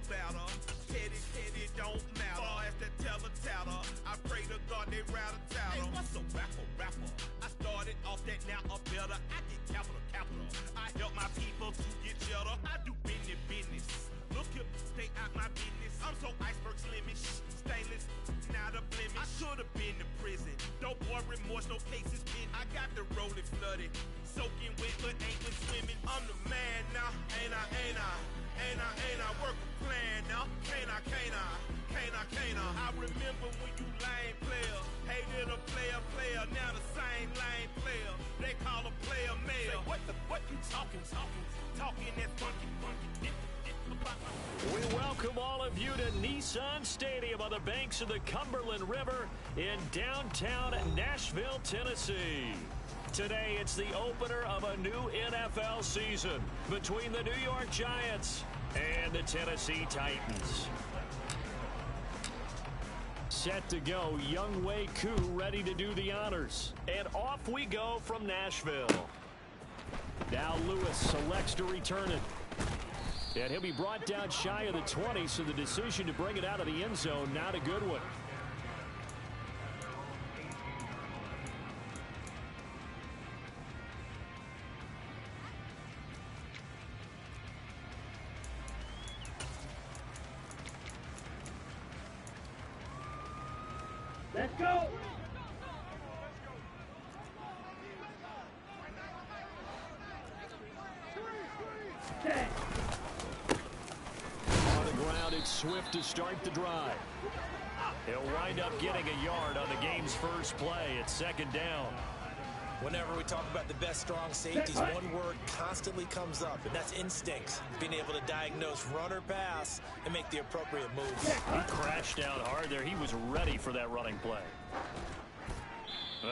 about her. Petty, don't matter. Far as that teller-tatter, I pray to God they rattle-tatter. Hey, what's a rapper? I started off that, now I'm better. I get capital. I help my people to get cheddar. I do business. Look here, stay out my business. I'm so iceberg slimish, stainless, not a blemish. I should've been to prison. Don't boy remorse, no cases pinned. I got the rolling flooded, soaking wet, but ain't been swimming. I'm the man now, ain't I? Work a plan now, can't I? I remember when you lame player, hated a player, now the same lame player. They call a player mayor. What you talking that's funky. We welcome all of you to Nissan Stadium on the banks of the Cumberland River in downtown Nashville, Tennessee. Today, it's the opener of a new NFL season between the New York Giants and the Tennessee Titans. Set to go, Young Wei Koo ready to do the honors. And off we go from Nashville. Now Lewis selects to return it. And he'll be brought down shy of the 20, so the decision to bring it out of the end zone, not a good one. Let's go! On the ground, it's Swift to start the drive. He'll wind up getting a yard on the game's first play. It's second down. Whenever we talk about the best strong safeties, one word constantly comes up, and that's instincts. Being able to diagnose run or pass and make the appropriate moves. He crashed down hard there. He was ready for that running play.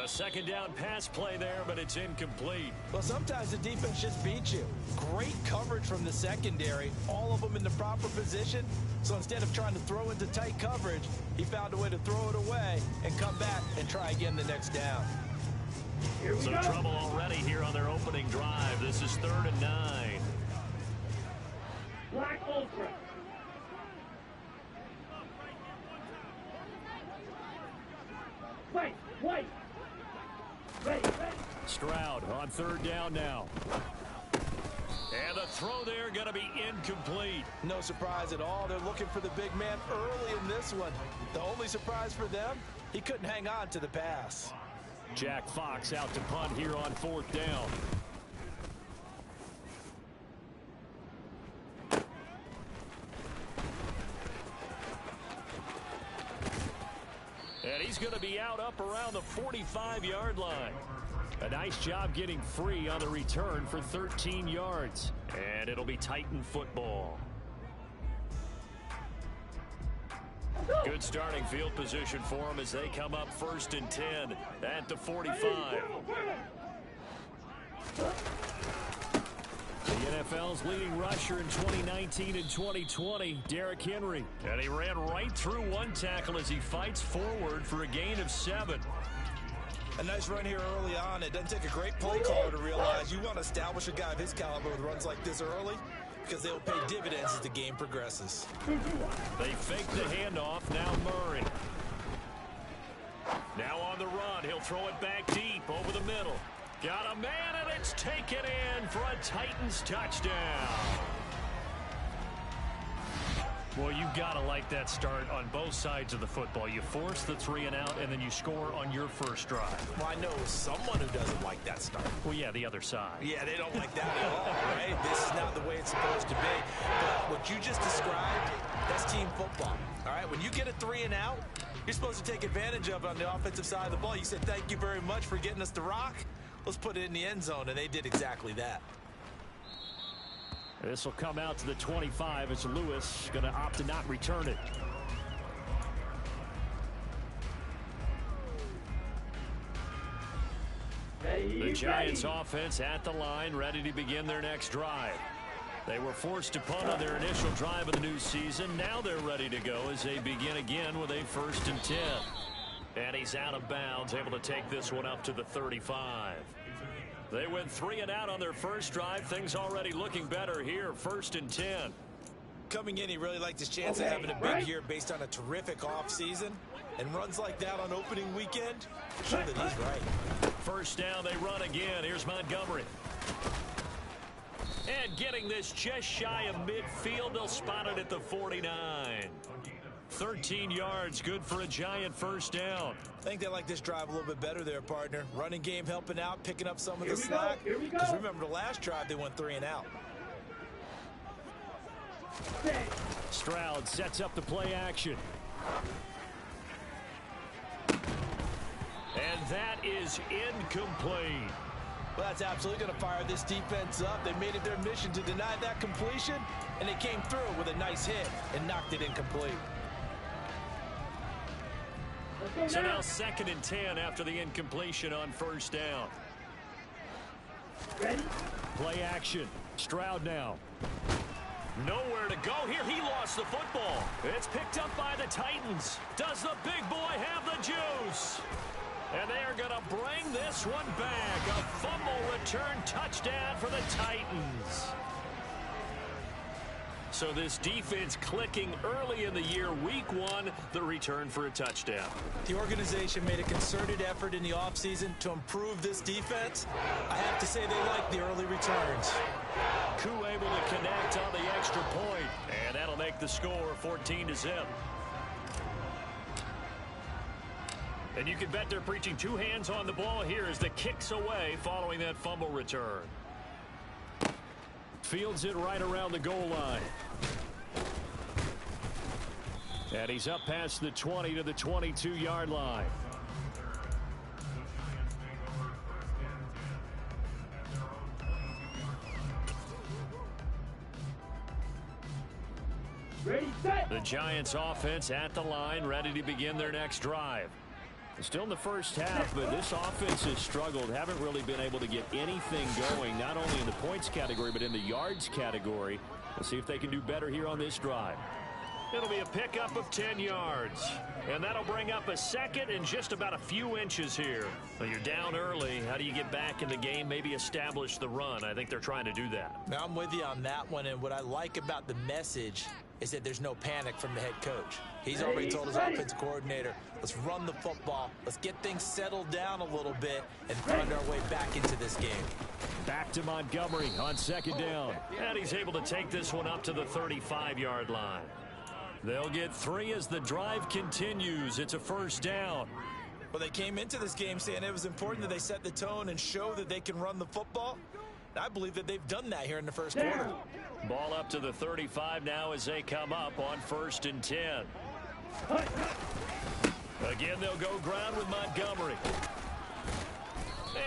A second down pass play there, but it's incomplete. Well, sometimes the defense just beats you. Great coverage from the secondary, all of them in the proper position. So instead of trying to throw into tight coverage, he found a way to throw it away and come back and try again the next down. So trouble already here on their opening drive. This is 3rd and 9. Black Ultra. Wait. Ready. Stroud on 3rd down now. And the throw there going to be incomplete. No surprise at all. They're looking for the big man early in this one. The only surprise for them, he couldn't hang on to the pass. Jack Fox out to punt here on 4th down. And he's going to be out up around the 45-yard line. A nice job getting free on the return for 13 yards. And it'll be Titan football. Good starting field position for them as they come up 1st and 10 at the 45. The NFL's leading rusher in 2019 and 2020, Derrick Henry. And he ran right through one tackle as he fights forward for a gain of 7. A nice run here early on. It doesn't take a great play caller to realize you want to establish a guy of his caliber with runs like this early, because they'll pay dividends as the game progresses. They fake the handoff. Now Murray. Now on the run. He'll throw it back deep over the middle. Got a man, and it's taken in for a Titans touchdown. Well, you've got to like that start on both sides of the football. You force the 3 and out, and then you score on your first drive. Well, I know someone who doesn't like that start. Well, yeah, the other side. Yeah, they don't like that at all, right? This is not the way it's supposed to be. But what you just described, that's team football, all right? When you get a 3 and out, you're supposed to take advantage of it on the offensive side of the ball. You said, thank you very much for getting us the rock. Let's put it in the end zone, and they did exactly that. This will come out to the 25 as Lewis going to opt to not return it. The Giants offense at the line, ready to begin their next drive. They were forced to punt on their initial drive of the new season. Now they're ready to go as they begin again with a 1st and 10. And he's out of bounds, able to take this one up to the 35. They went 3 and out on their first drive. Things already looking better here. 1st and 10. Coming in, he really liked his chance of having a big year based on a terrific offseason. And runs like that on opening weekend, show that he's right. First down, they run again. Here's Montgomery. And getting this just shy of midfield, they'll spot it at the 49. 13 yards, good for a Giant first down. I think they like this drive a little bit better there, partner. Running game helping out, picking up some of the slack. Because remember the last drive, they went 3 and out. Stroud sets up the play action. And that is incomplete. Well, that's absolutely going to fire this defense up. They made it their mission to deny that completion, and they came through with a nice hit and knocked it incomplete. So now 2nd and 10 after the incompletion on first down. Ready? Play action. Stroud now. Nowhere to go here. He lost the football. It's picked up by the Titans. Does the big boy have the juice? And they are going to bring this one back. A fumble return touchdown for the Titans. So this defense clicking early in the year. Week 1, the return for a touchdown. The organization made a concerted effort in the offseason to improve this defense. I have to say they like the early returns. Koo able to connect on the extra point, and that'll make the score 14-0. And you can bet they're preaching 2 hands on the ball here as the kick's away following that fumble return. Fields it right around the goal line. And he's up past the 20 to the 22-yard line. Ready, set. The Giants offense at the line, ready to begin their next drive. Still in the first half, but this offense has struggled. Haven't really been able to get anything going, not only in the points category, but in the yards category. Let's see if they can do better here on this drive. It'll be a pickup of 10 yards. And that'll bring up a 2nd and just about a few inches here. Well, you're down early. How do you get back in the game? Maybe establish the run. I think they're trying to do that. Now, I'm with you on that one, and what I like about the message is that there's no panic from the head coach. He's already told his offense coordinator, let's run the football, let's get things settled down a little bit, and find our way back into this game. Back to Montgomery on 2nd down. And he's able to take this one up to the 35-yard line. They'll get 3 as the drive continues. It's a first down. Well, they came into this game saying it was important that they set the tone and show that they can run the football. And I believe that they've done that here in the first quarter. Ball up to the 35 now as they come up on 1st and 10. Again, they'll go ground with Montgomery.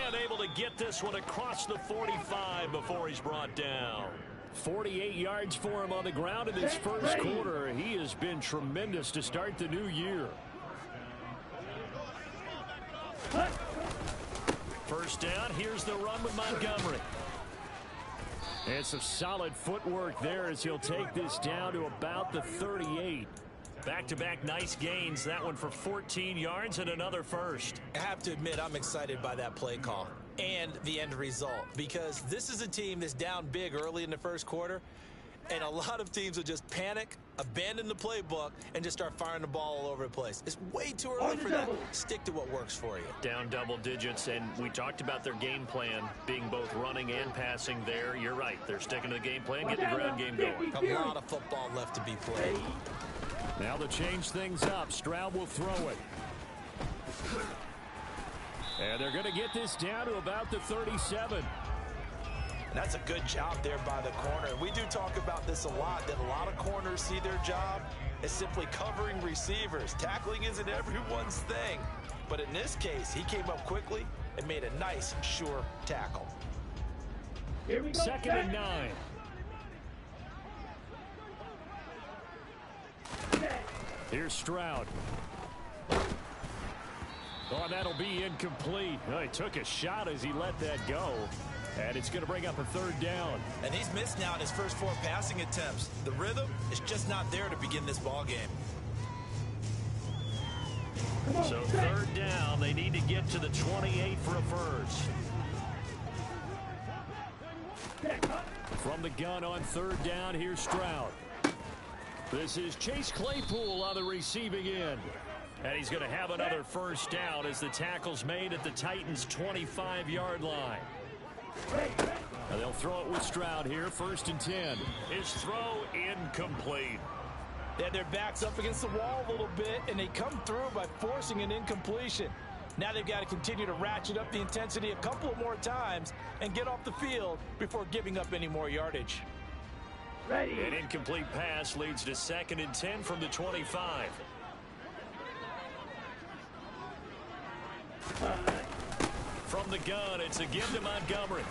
And able to get this one across the 45 before he's brought down. 48 yards for him on the ground in this first quarter. He has been tremendous to start the new year. First down, here's the run with Montgomery. And some solid footwork there as he'll take this down to about the 38. Back-to-back nice gains. That one for 14 yards and another first. I have to admit, I'm excited by that play call and the end result, because this is a team that's down big early in the first quarter, and a lot of teams will just panic, abandon the playbook, and just start firing the ball all over the place. It's way too early for that. Stick to what works for you. Down double digits, and we talked about their game plan being both running and passing there. You're right. They're sticking to the game plan, getting the ground game going. A lot of football left to be played. Now to change things up, Stroud will throw it. And they're going to get this down to about the 37. And that's a good job there by the corner. And we do talk about this a lot, that a lot of corners see their job as simply covering receivers. Tackling isn't everyone's thing. But in this case, he came up quickly and made a nice, sure tackle. Here we go. 2nd and 9. Here's Stroud. Oh, that'll be incomplete. Oh, he took a shot as he let that go. And it's going to bring up a 3rd down. And he's missed now in his first 4 passing attempts. The rhythm is just not there to begin this ball game. So 3rd down. They need to get to the 28 for a first. From the gun on 3rd down, here's Stroud. This is Chase Claypool on the receiving end. And he's going to have another first down as the tackle's made at the Titans' 25-yard line. And they'll throw it with Stroud here, 1st and 10. His throw incomplete. They had their backs up against the wall a little bit, and they come through by forcing an incompletion. Now they've got to continue to ratchet up the intensity a couple of more times and get off the field before giving up any more yardage. Ready. An incomplete pass leads to 2nd and 10 from the 25. From the gun, it's a give to Montgomery.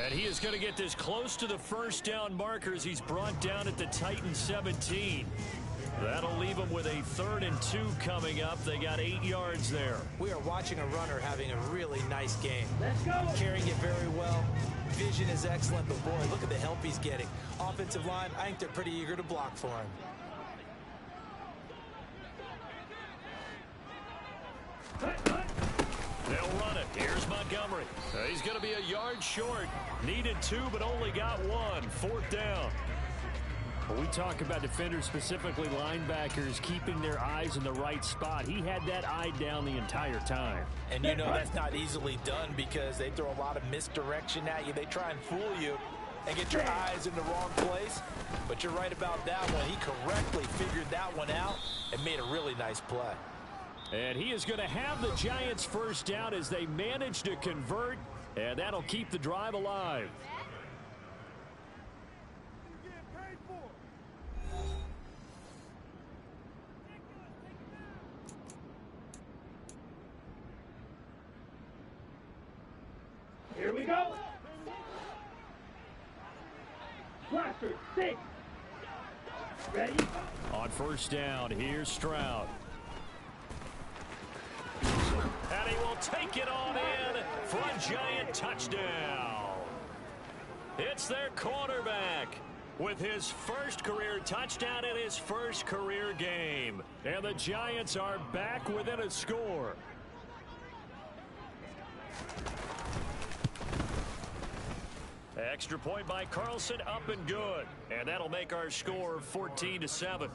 And he is going to get this close to the first down markers. He's brought down at the Titans 17. That'll leave him with a 3rd and 2 coming up. They got 8 yards there. We are watching a runner having a really nice game. Let's go. Carrying it very well. Vision is excellent, but boy, look at the help he's getting. Offensive line, I think they're pretty eager to block for him. They'll run it. Here's Montgomery. He's going to be a yard short. Needed 2, but only got 1. 4th down. When we talk about defenders, specifically linebackers, keeping their eyes in the right spot, he had that eye down the entire time. And you know that's not easily done because they throw a lot of misdirection at you. They try and fool you and get your eyes in the wrong place. But you're right about that one. He correctly figured that one out and made a really nice play. And he is going to have the Giants first down as they manage to convert, and that'll keep the drive alive. Here we go. Blaster 6. Ready? On first down, here's Stroud. And he will take it on in for a Giant touchdown. It's their quarterback with his first career touchdown in his first career game. And the Giants are back within a score. Extra point by Carlson, up and good. And that'll make our score 14-7.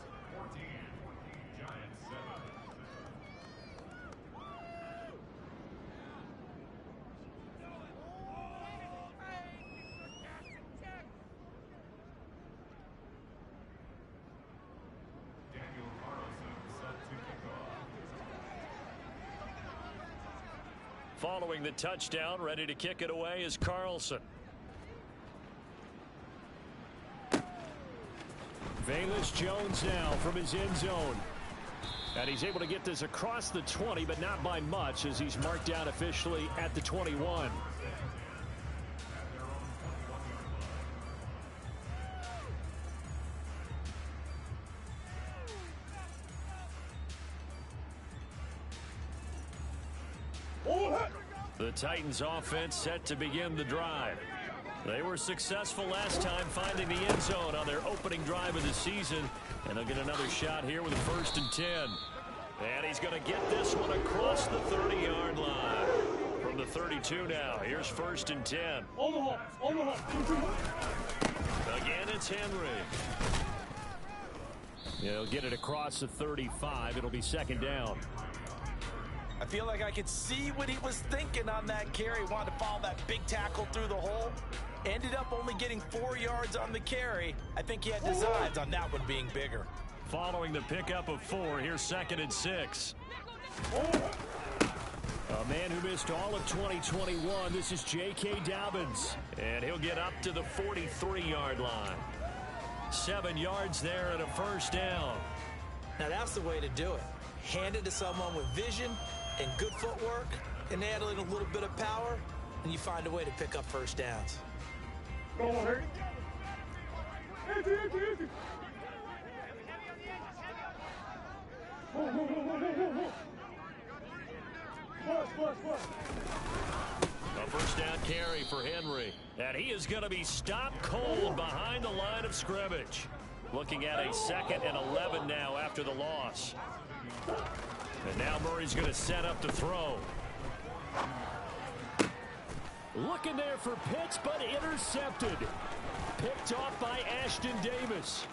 Following the touchdown, ready to kick it away is Carlson. Velus Jones now from his end zone. And he's able to get this across the 20, but not by much as he's marked down officially at the 21. The Titans offense set to begin the drive. They were successful last time finding the end zone on their opening drive of the season. And they'll get another shot here with a 1st and 10. And he's going to get this one across the 30-yard line. From the 32 now, here's 1st and 10. Omaha. Again, it's Henry. Yeah, he'll get it across the 35. It'll be 2nd down. I feel like I could see what he was thinking on that carry. Wanted to follow that big tackle through the hole. Ended up only getting 4 yards on the carry. I think he had designs on that one being bigger. Following the pickup of 4, here's 2nd and 6. A man who missed all of 2021, this is J.K. Dobbins. And he'll get up to the 43-yard line. 7 yards there and a 1st down. Now that's the way to do it. Hand it to someone with vision and good footwork, and add in a little bit of power, and you find a way to pick up 1st downs. Go on, hurt. A 1st down carry for Henry. And he is going to be stopped cold behind the line of scrimmage. Looking at a 2nd and 11 now after the loss. And now Murray's going to set up to throw. Looking there for Pitts, but intercepted. Picked off by Ashton Davis.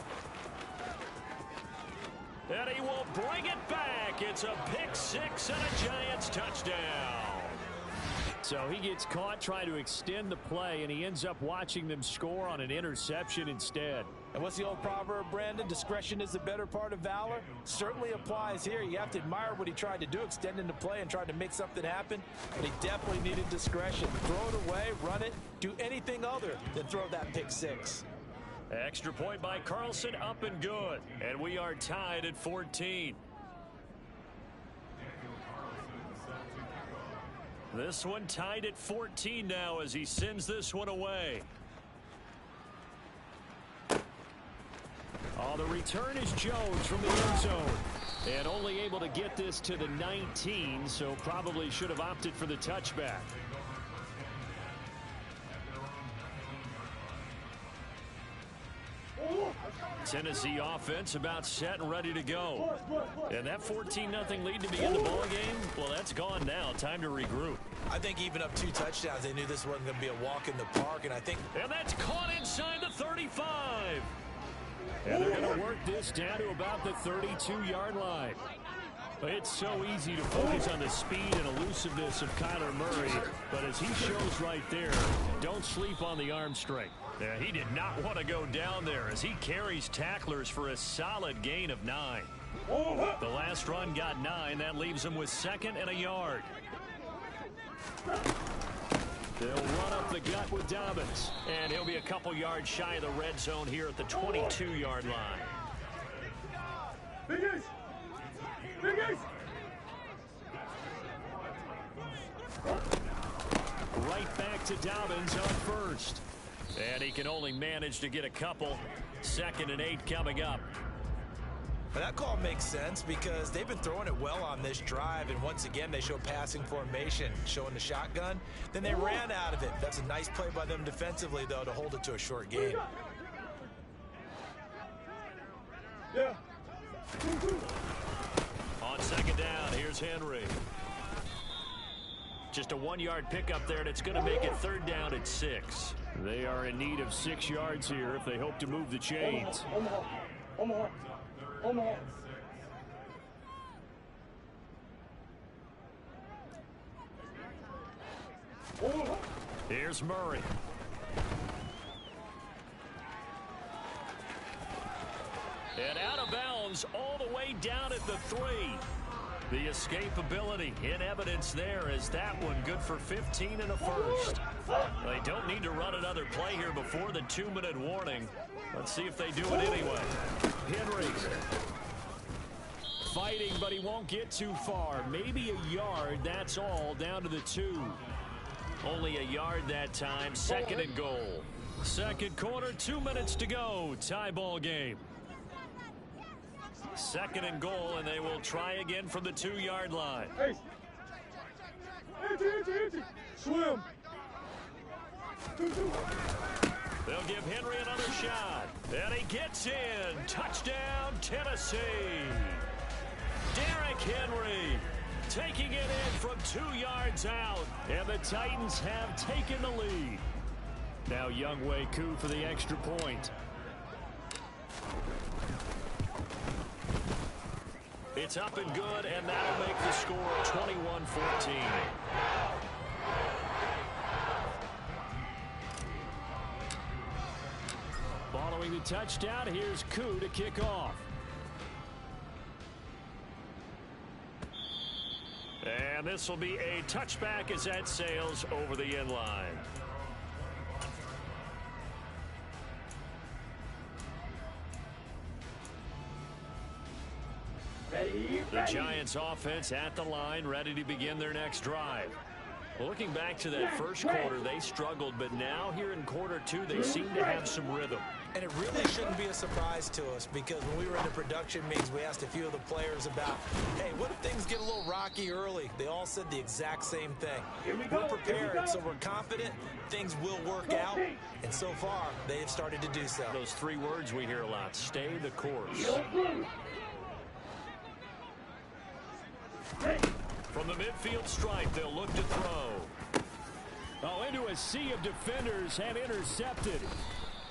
And he will bring it back. It's a pick six and a Giants touchdown. So he gets caught trying to extend the play, and he ends up watching them score on an interception instead. And what's the old proverb, Brandon? Discretion is the better part of valor. Certainly applies here. You have to admire what he tried to do, extending the play and trying to make something happen. But he definitely needed discretion. Throw it away, run it, do anything other than throw that pick six. Extra point by Carlson, up and good. And we are tied at 14. This one tied at 14 now as he sends this one away. Oh, the return is Jones from the end zone. And only able to get this to the 19, so probably should have opted for the touchback. Tennessee offense about set and ready to go. And that 14-0 lead to begin the ball game, well, that's gone now. Time to regroup. I think even up 2 touchdowns, they knew this wasn't going to be a walk in the park. And that's caught inside the 35. And they're going to work this down to about the 32-yard line. It's so easy to focus on the speed and elusiveness of Kyler Murray. But as he shows right there, don't sleep on the arm strength. Yeah, he did not want to go down there as he carries tacklers for a solid gain of 9. The last run got 9. That leaves him with 2nd and a yard. They'll run up the gut with Dobbins. And he'll be a couple yards shy of the red zone here at the 22-yard line. Fingers! Fingers! Right back to Dobbins on first. And he can only manage to get a couple. 2nd and 8 coming up. But that call makes sense because they've been throwing it well on this drive. And once again, they show passing formation, showing the shotgun. Then they ran out of it. That's a nice play by them defensively, though, to hold it to a short gain. Yeah. On 2nd down, here's Henry. Just a 1-yard pickup there, and it's going to make it 3rd down at 6. They are in need of 6 yards here if they hope to move the chains. Omaha. Here's Murray. And out of bounds all the way down at the 3. The escapability in evidence there as that one good for 15 and a first. They don't need to run another play here before the 2-minute warning. Let's see if they do it anyway. Henry fighting, but he won't get too far. Maybe a yard, that's all, down to the 2. Only a yard that time, 2nd and goal. Second quarter, 2 minutes to go. Tie ball game. 2nd and goal, and they will try again from the 2-yard line. Hey. Empty. Swim. They'll give Henry another shot. And he gets in. Touchdown, Tennessee. Derrick Henry taking it in from 2 yards out. And the Titans have taken the lead. Now Younghoe Koo for the extra point. It's up and good, and that'll make the score 21-14. Following the touchdown, here's Koo to kick off. And this will be a touchback as that sails over the end line. The Giants offense at the line, ready to begin their next drive. Looking back to that first quarter, they struggled, but now here in quarter 2, they seem to have some rhythm. And it really shouldn't be a surprise to us because when we were in the production meetings, we asked a few of the players about, hey, what if things get a little rocky early? They all said the exact same thing. We're prepared, so we're confident things will work out. And so far, they have started to do so. Those 3 words we hear a lot, stay the course. From the midfield stripe, they'll look to throw. Oh, into a sea of defenders and intercepted.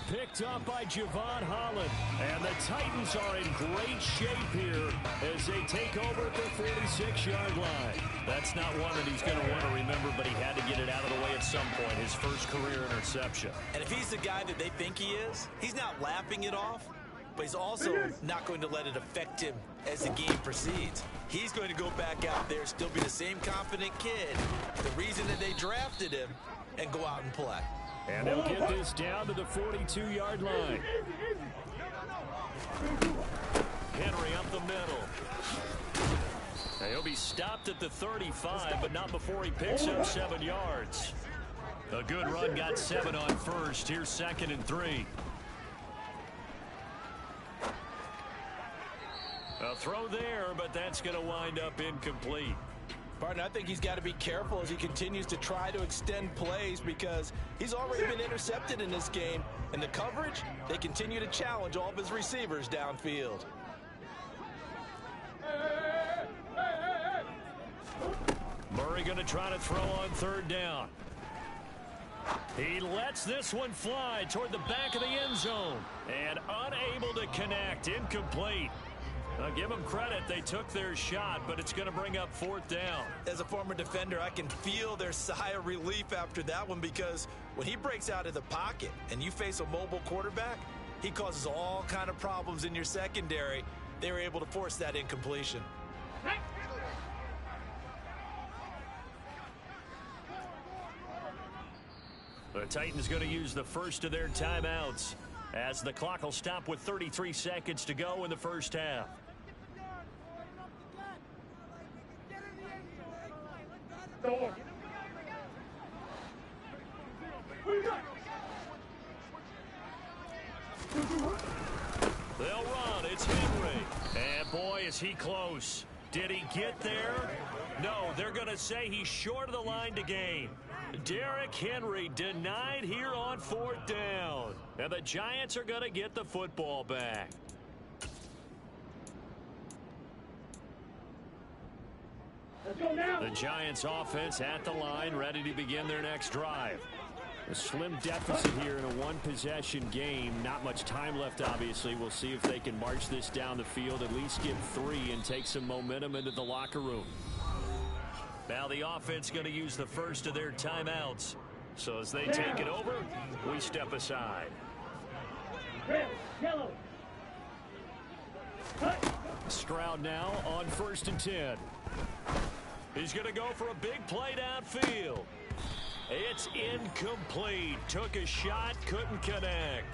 Picked up by Javon Holland. And the Titans are in great shape here as they take over at their 46-yard line. That's not one that he's going to want to remember, but he had to get it out of the way at some point, his first career interception. And if he's the guy that they think he is, he's not laughing it off, but he's also not going to let it affect him as the game proceeds. He's going to go back out there, still be the same confident kid, the reason that they drafted him, and go out and play. And they'll get this down to the 42-yard line. Henry up the middle. Now he'll be stopped at the 35, but not before he picks up 7 yards. A good run got 7 on first. Here's 2nd and 3. A throw there, but that's going to wind up incomplete. Partner, I think he's got to be careful as he continues to try to extend plays because he's already been intercepted in this game. And the coverage, they continue to challenge all of his receivers downfield. Murray going to try to throw on 3rd down. He lets this one fly toward the back of the end zone. And unable to connect, incomplete. I'll give them credit. They took their shot, but it's going to bring up 4th down. As a former defender, I can feel their sigh of relief after that one because when he breaks out of the pocket and you face a mobile quarterback, he causes all kind of problems in your secondary. They were able to force that incompletion. The Titans going to use the first of their timeouts as the clock will stop with 33 seconds to go in the first half. They'll run. It's Henry. And boy, is he close. Did he get there? No, they're going to say he's short of the line to gain. Derrick Henry denied here on 4th down. And the Giants are going to get the football back. The Giants offense at the line, ready to begin their next drive. A slim deficit here in a one-possession game. Not much time left, obviously. We'll see if they can march this down the field, at least get 3 and take some momentum into the locker room. Now the offense going to use the first of their timeouts. So as they take it over, we step aside. Stroud now on 1st and 10. He's going to go for a big play downfield. It's incomplete. Took a shot, couldn't connect.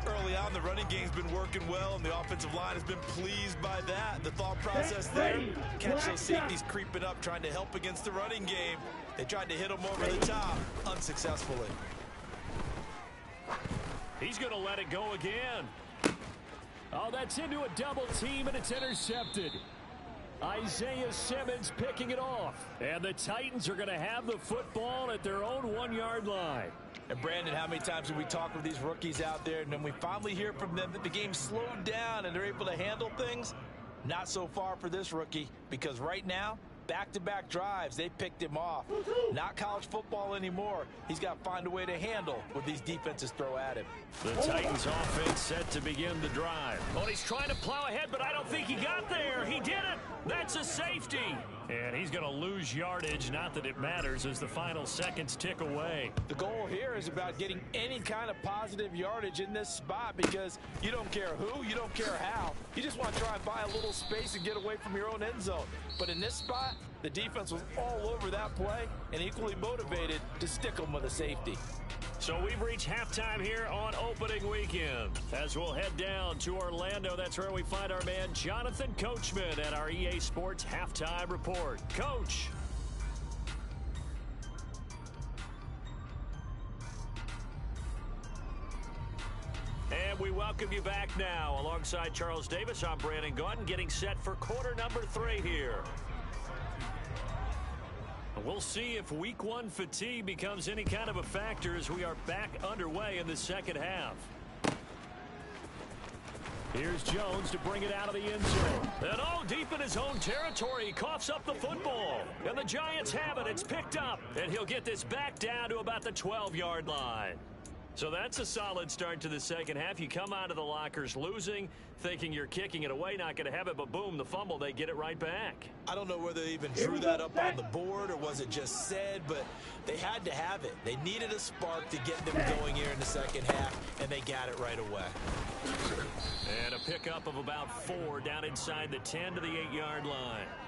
Early on, the running game's been working well, and the offensive line has been pleased by that. The thought process there, catch those safeties creeping up, trying to help against the running game. They tried to hit him over the top, unsuccessfully. He's going to let it go again. Oh, that's into a double team, and it's intercepted. Isaiah Simmons picking it off. And the Titans are going to have the football at their own 1-yard line. And Brandon, how many times have we talked with these rookies out there, and then we finally hear from them that the game slowed down and they're able to handle things? Not so far for this rookie, because right now, back-to-back drives, they picked him off. Not college football anymore. He's got to find a way to handle what these defenses throw at him. The Titans offense set to begin the drive. Oh, he's trying to plow ahead, but I don't think he got there. He did it. That's a safety. And he's going to lose yardage. Not that it matters as the final seconds tick away. The goal here is about getting any kind of positive yardage in this spot because you don't care who, you don't care how. You just want to try and buy a little space and get away from your own end zone. But in this spot, the defense was all over that play and equally motivated to stick them with a safety. So we've reached halftime here on opening weekend. As we'll head down to Orlando, that's where we find our man Jonathan Coachman at our EA Sports Halftime Report. Coach. And we welcome you back now. Alongside Charles Davis, I'm Brandon Gaudin, getting set for quarter number 3 here. We'll see if week 1 fatigue becomes any kind of a factor as we are back underway in the second half. Here's Jones to bring it out of the end zone. And deep in his own territory, he coughs up the football. And the Giants have it. It's picked up. And he'll get this back down to about the 12-yard line. So that's a solid start to the second half. You come out of the lockers losing, thinking you're kicking it away, not going to have it, but boom, the fumble, they get it right back. I don't know whether they even drew that up on the board or was it just said, but they had to have it. They needed a spark to get them going here in the second half, and they got it right away. And a pickup of about 4 down inside the 10 to the 8-yard line.